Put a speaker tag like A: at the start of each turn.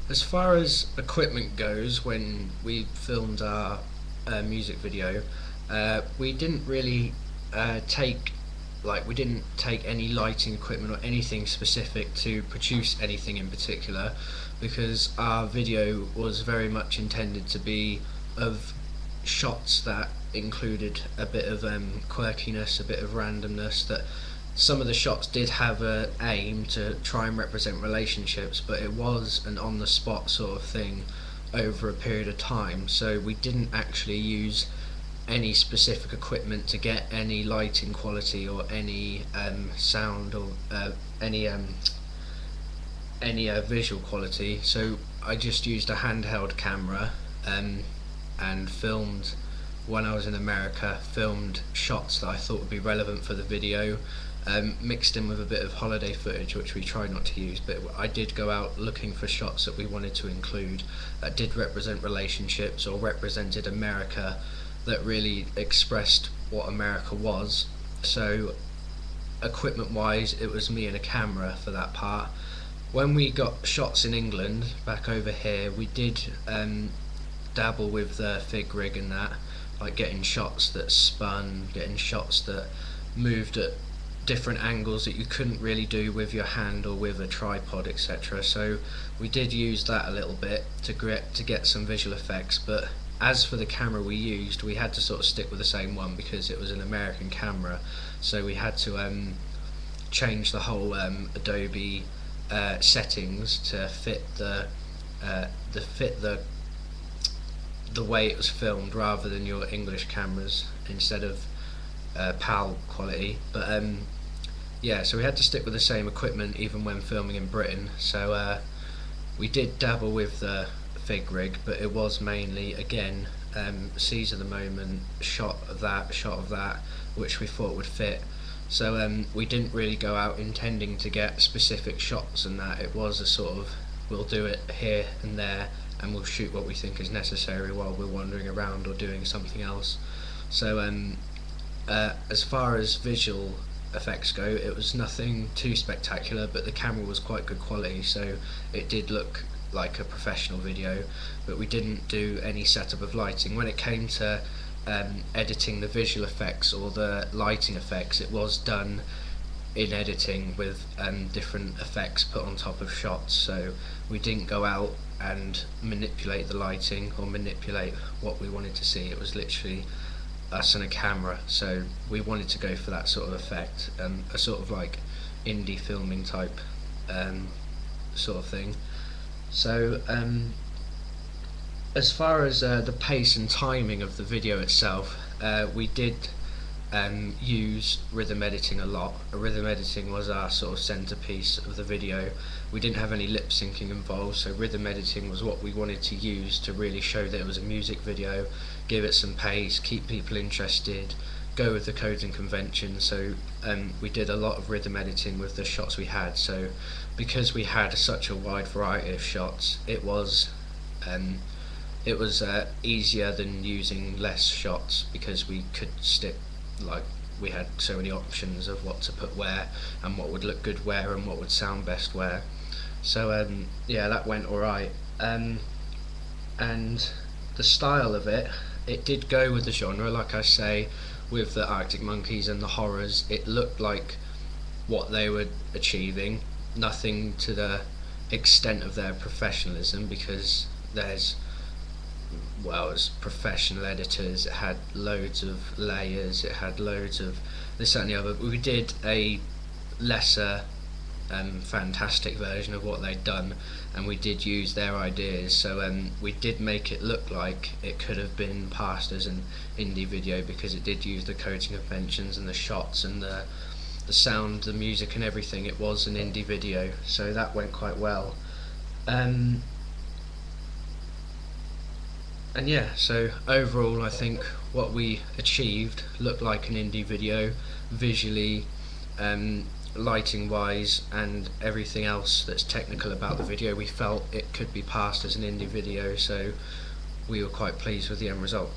A: As far as equipment goes, when we filmed our music video, we didn't really we didn't take any lighting equipment or anything specific to produce anything in particular, because our video was very much intended to be of shots that included a bit of quirkiness, a bit of randomness. That some of the shots did have a aim to try and represent relationships, but it was an on-the-spot sort of thing over a period of time. So we didn't actually use any specific equipment to get any lighting quality or any sound or any visual quality. So I just used a handheld camera and filmed when I was in America, filmed shots that I thought would be relevant for the video, mixed in with a bit of holiday footage which we tried not to use, but I did go out looking for shots that we wanted to include that did represent relationships or represented America, that really expressed what America was. So equipment wise, it was me and a camera for that part. When we got shots in England back over here, we did dabble with the fig rig and that, like getting shots that spun, getting shots that moved at different angles that you couldn't really do with your hand or with a tripod, etc. So we did use that a little bit to get some visual effects. But as for the camera we used, we had to sort of stick with the same one because it was an American camera, so we had to change the whole Adobe settings to fit the way it was filmed, rather than your English cameras instead of PAL quality. But yeah, so we had to stick with the same equipment even when filming in Britain. So we did dabble with the fig rig, but it was mainly, again, seize of the moment, shot of that, which we thought would fit. So we didn't really go out intending to get specific shots and that. It was a sort of, we'll do it here and there, and we'll shoot what we think is necessary while we're wandering around or doing something else. So as far as visual effects go, it was nothing too spectacular, but the camera was quite good quality, so it did look like a professional video. But we didn't do any setup of lighting. When it came to editing the visual effects or the lighting effects, it was done in editing with different effects put on top of shots. So we didn't go out and manipulate the lighting or manipulate what we wanted to see. It was literally us and a camera, so we wanted to go for that sort of effect, a sort of like indie filming type sort of thing. So as far as the pace and timing of the video itself, we did use rhythm editing a lot. Rhythm editing was our sort of centerpiece of the video. We didn't have any lip syncing involved, so rhythm editing was what we wanted to use to really show that it was a music video, give it some pace, keep people interested, go with the codes and conventions. So we did a lot of rhythm editing with the shots we had. So because we had such a wide variety of shots, it was easier than using less shots, because we could stick, like, we had so many options of what to put where and what would look good where and what would sound best where. So yeah, that went alright. And the style of it, it did go with the genre, like I say, with the Arctic Monkeys and the horrors. It looked like what they were achieving, nothing to the extent of their professionalism, because there's, well, as professional editors, it had loads of layers, it had loads of this, that and the other. We did a lesser fantastic version of what they'd done, and we did use their ideas. So we did make it look like it could have been passed as an indie video, because it did use the codes and conventions and the shots and the sound, the music and everything. It was an indie video, so that went quite well. And yeah, so overall I think what we achieved looked like an indie video, visually, lighting wise and everything else that's technical about the video. We felt it could be passed as an indie video, so we were quite pleased with the end result.